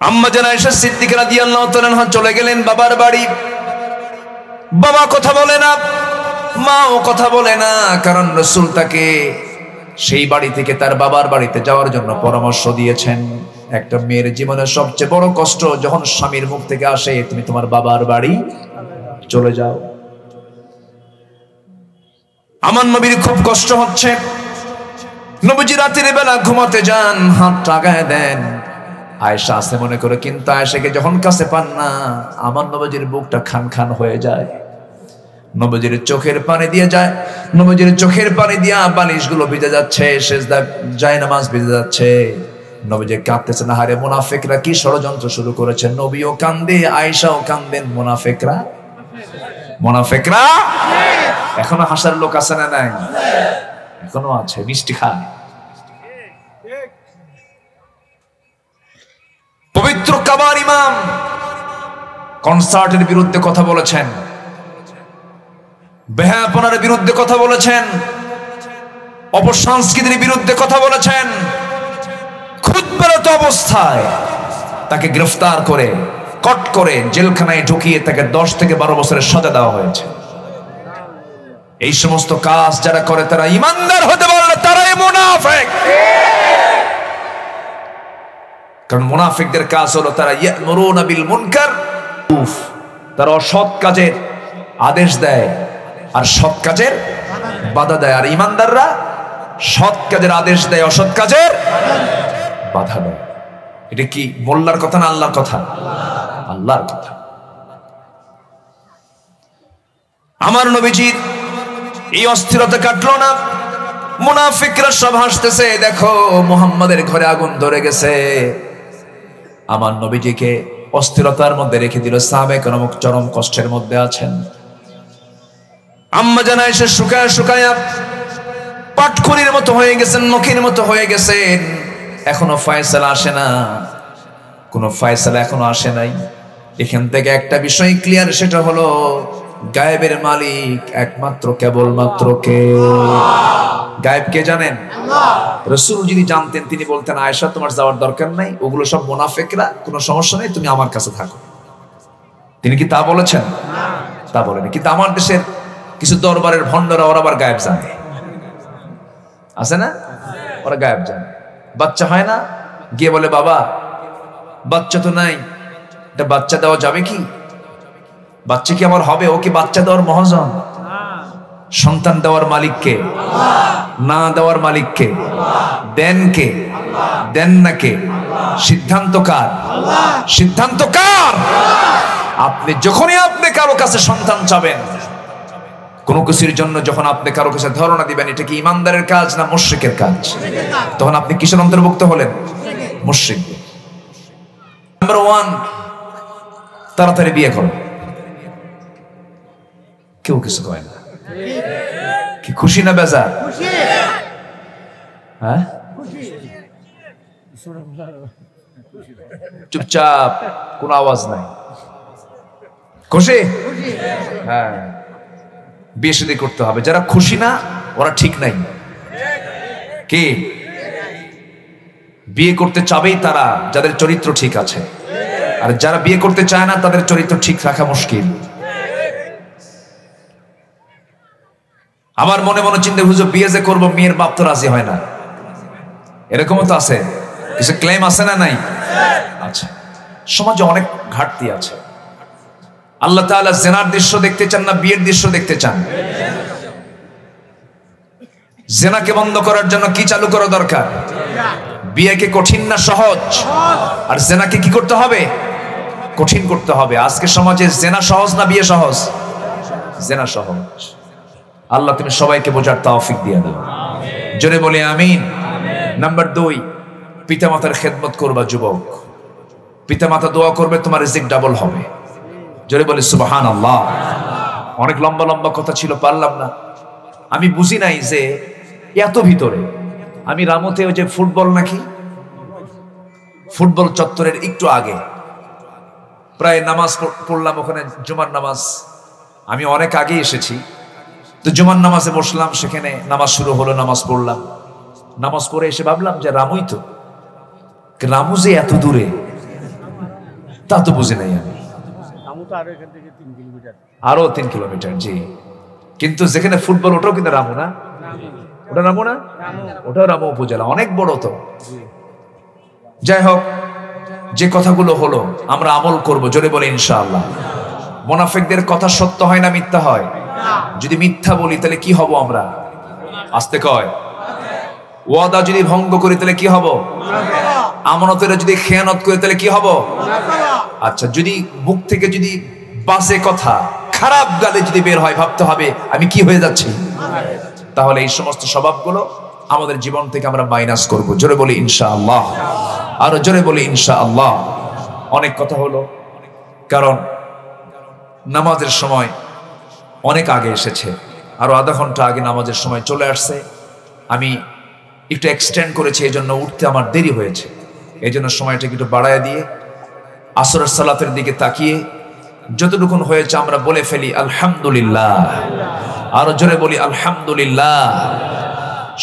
আম্মা জান আয়েশা সিদ্দিকা রাদিয়াল্লাহু তাআলা আনহা চলে গেলেন বাবার বাড়ি। বাবা কথা বলে না, মাও কথা বলে না, কারণ রাসূল তাকে সেই বাড়ি থেকে তার বাবার বাড়িতে যাওয়ার জন্য পরামর্শ দিয়েছেন। একটা মেয়ের জীবনের সবচেয়ে বড় কষ্ট যখন স্বামীর মুখ থেকে আসে, তুমি তোমার বাবার বাড়ি চলে যাও। আমার নবীর খুব কষ্ট হচ্ছে। নবীজি রাতের বেলা ঘুমাতে যান, হাত টাগায় দেন, আয়েশা আছে মনে করে, কিন্তু আয়েশাকে যখন কাছে পান না, আমার নবীজির বুকটা খান খান হয়ে যায়। নবীজির চোখের পানি দিয়ে যায়, নবীজির চোখের পানি দিয়া বালিশগুলো ভিজে যাচ্ছে, সেজদা জায়নামাজ ভিজে যাচ্ছে। নবীজি কাঁদতেছেন, হারে মুনাফিকরা কি ষড়যন্ত্র শুরু করেছে। নবীও কান্দে, আয়েশাও কান্দেন। মুনাফিকরা এখনো হাসার লোক আছে না নাই? এখনো আছে, মিষ্টি খায়। পবিত্র কাবার ইমাম কনসার্টের বিরুদ্ধে কথা বলেছেন, বেহায়াপনার বিরুদ্ধে কথা বলেছেন, অপসংস্কৃতির বিরুদ্ধে কথা বলেছেন। খুতবারত অবস্থায় তাকে গ্রেফতার করে কট করে জেলখানায় ঢুকিয়ে তাকে 10 থেকে 12 বছরের সাজা দেওয়া হয়েছে। এই সমস্ত কাজ যারা করে তারা ইমানদার হতে পারলে তারাই মুনাফিক। কারণ মুনাফিকদের কাজ হলো তারা ইয়ামুরুনা বিল মুনকার, তারা অসৎ কাজের আদেশ দেয় আর সৎ কাজের বাধা দেয়। আর ইমানদাররা সৎ কাজের আদেশ দেয়, অসৎ কাজের বাধা দেয়। এটা কি মোল্লার কথা না আল্লাহর কথা? আল্লাহর কথা। আমার নবীজির এই অস্থিরতা কাটলো না। মুনাফিকরা সব হাসতেছে, দেখো মুহাম্মাদের ঘরে আগুন ধরে গেছে। আমার নবীজিকে অস্থিরতার মধ্যে রেখে দিল। সাহাবায়ে কেরাম চরম কষ্টের মধ্যে আছেন। আম্মা জান আয়েশা শুকায় শুকায় পাটখড়ির মতো হয়ে গেছেন, নখের মতো হয়ে গেছেন। এখনো ফয়সালা আসে না, কোনো ফয়সালা এখনো আসে নাই। এখান থেকে একটা বিষয় ক্লিয়ার, সেটা হলো গায়েবের মালিক একমাত্র কেবলমাত্র কে? গায়েব কে জানেন? রাসূল যদি জানতেন তিনি বলতেন আয়েশা তোমার যাওয়ার দরকার নাই, ওগুলো সব মুনাফিকরা, কোনো সমস্যা নেই, তুমি আমার কাছে থাকো। তিনি কি তা বলেছেন? তা বলেন। কিন্তু আমার দেশের কিছু দরবারের ভণ্ডরা ওরা আবার গায়েব জানে, আছে না? ওরা গায়েব জানে। বাচ্চা হয় না, গিয়ে বলে বাবা বাচ্চা তো নাই, এটা বাচ্চা দেওয়া যাবে কি? বাচ্চা কি আমার হবে? ও কি বাচ্চা দেওয়ার মহাজন? সন্তান দেওয়ার মালিক কে? না দেওয়ার মালিক কে? দেন কে? দেন না কে? সিদ্ধান্ত কার? সিদ্ধান্ত কার? আপনি যখনই আপনি কারো কাছে সন্তান চাবেন, কোন কিছুর জন্য যখন আপনি কারো কাছে ধারণা দিবেন, এটা কি ইমানদারের কাজ না মুশরিকের কাজ, তখন আপনি কিসের অন্তর্ভুক্ত হলেন? মুশরিক। নাম্বার 1, তাড়াতাড়ি বিয়ে করো। কেউ কিছু কয় না। কি খুশি না বেজার? হ্যাঁ, চুপচাপ, কোনো আওয়াজ নাই। খুশি? হ্যাঁ, বিয়ে শাদী করতে হবে। যারা খুশি না ওরা ঠিক নাই। কি বিয়ে করতে চাবেই তারা যাদের চরিত্র ঠিক আছে, আর যারা বিয়ে করতে চায় না তাদের চরিত্র ঠিক রাখা মুশকিল। আমার মনে মনে চিন্তা, হুজুর বিয়ে যে করবো, মেয়ের বাপ তো রাজি হয় না, এরকমও তো আছে, কিছু ক্লেম আছে না নাই? আচ্ছা, সমাজে অনেক ঘাটতি আছে। আল্লাহ তাআলা জেনার দৃশ্য দেখতে চান না বিয়ের দৃশ্য দেখতে চান? জেনাকে বন্ধ করার জন্য কি চালু করা দরকার? বিয়েকে কঠিন না সহজ? আর জেনাকে কি করতে হবে? কঠিন করতে হবে। আজকে সমাজে জেনা সহজ না বিয়ে সহজ? জেনা সহজ। আল্লাহ তুমি সবাইকে বোঝার তৌফিক দিয়ে দাও, জোরে বলি আমিন। নাম্বার 2, পিতামাতার খেদমত করবা। যুবক, পিতামাতা দোয়া করবে, তোমার রিজিক ডাবল হবে। জোরে বলি সুবহানাল্লাহ। অনেক লম্বা লম্বা কথা ছিল, পারলাম না। আমি বুঝি নাই যে এত ভিতরে। আমি রামতে ওই যে ফুটবল নাকি, ফুটবল চত্বরের একটু আগে প্রায় নামাজ পড়লাম, ওখানে জুমার নামাজ। আমি অনেক আগে এসেছি, তো জুমার নামাজে বসলাম, সেখানে নামাজ শুরু হলো, নামাজ পড়লাম। নামাজ পড়ে এসে ভাবলাম যে রামুই তো, রামু যে এত দূরে তা তো বুঝি নাই আমি। আরো 3 কিলোমিটার, জি। কিন্তু যেখানে ফুটবল, ওটাও কিন্তু রামু না? ওটা রামু না? ওটাও রামু উপজেলা, অনেক বড় তো। যাই হোক, যে কথাগুলো হলো আমরা আমল করব, জোরে বলে ইনশাআল্লাহ। মুনাফিকদের কথা সত্য হয় না মিথ্যা হয়? যদি মিথ্যা বলি তাহলে কি হব আমরা? আস্তে কয়। ওয়াদা যদি ভঙ্গ করি তাহলে কি হব? আমানতের যদি খেয়ানত করি তাহলে কি হব? আচ্ছা, যদি মুখ থেকে যদি বাজে কথা, খারাপ গালে যদি বের হয়, ভাবতে হবে আমি কি হয়ে যাচ্ছি। তাহলে এই সমস্ত স্বভাবগুলো আমাদের জীবন থেকে আমরা মাইনাস করব, জোরে বলি ইনশাআল্লাহ। আরো জোরে বলি ইনশাআল্লাহ। অনেক কথা হলো, কারণ নামাজের সময় অনেক আগে এসেছে, আরো আধা ঘন্টা আগে নামাজের সময় চলে আসছে। আমি একটু এক্সটেন্ড করেছি, এই জন্য উঠতে আমার দেরি হয়েছে। এই জন্য সময়টাকে একটু বাড়ায় দিয়ে আসরের সালাতের দিকে তাকিয়ে যতটুকুন হয়েছে আমরা বলে ফেলি আলহামদুলিল্লাহ। আরো জোরে বলি আলহামদুলিল্লাহ।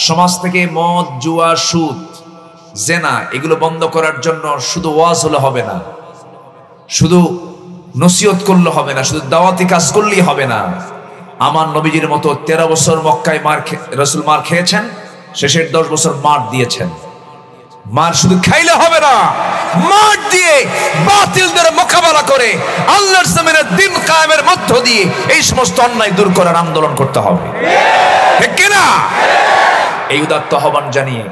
সমাজ থেকে মদ, জুয়া, সুদ, জেনা এগুলো বন্ধ করার জন্য শুধু ওয়াজ হলে হবে না, শুধু নসিহত করলে হবে না, শুধু দাওয়াতি কাজ করলেই হবে না। আমার নবীজির মতো 13 বছর মক্কায় রাসূল মার খেয়েছেন, শেষের 10 বছর মার দিয়েছেন। মার শুধু খাইলে হবে না, মার দিয়ে বাতিলদের মোকাবেলা করে আল্লাহর জমিনে দ্বীন কায়েমের মধ্য দিয়ে এই সমস্ত অন্যায় দূর করার আন্দোলন করতে হবে, ঠিক কিনা? এই উদাত্ত আহ্বান জানিয়ে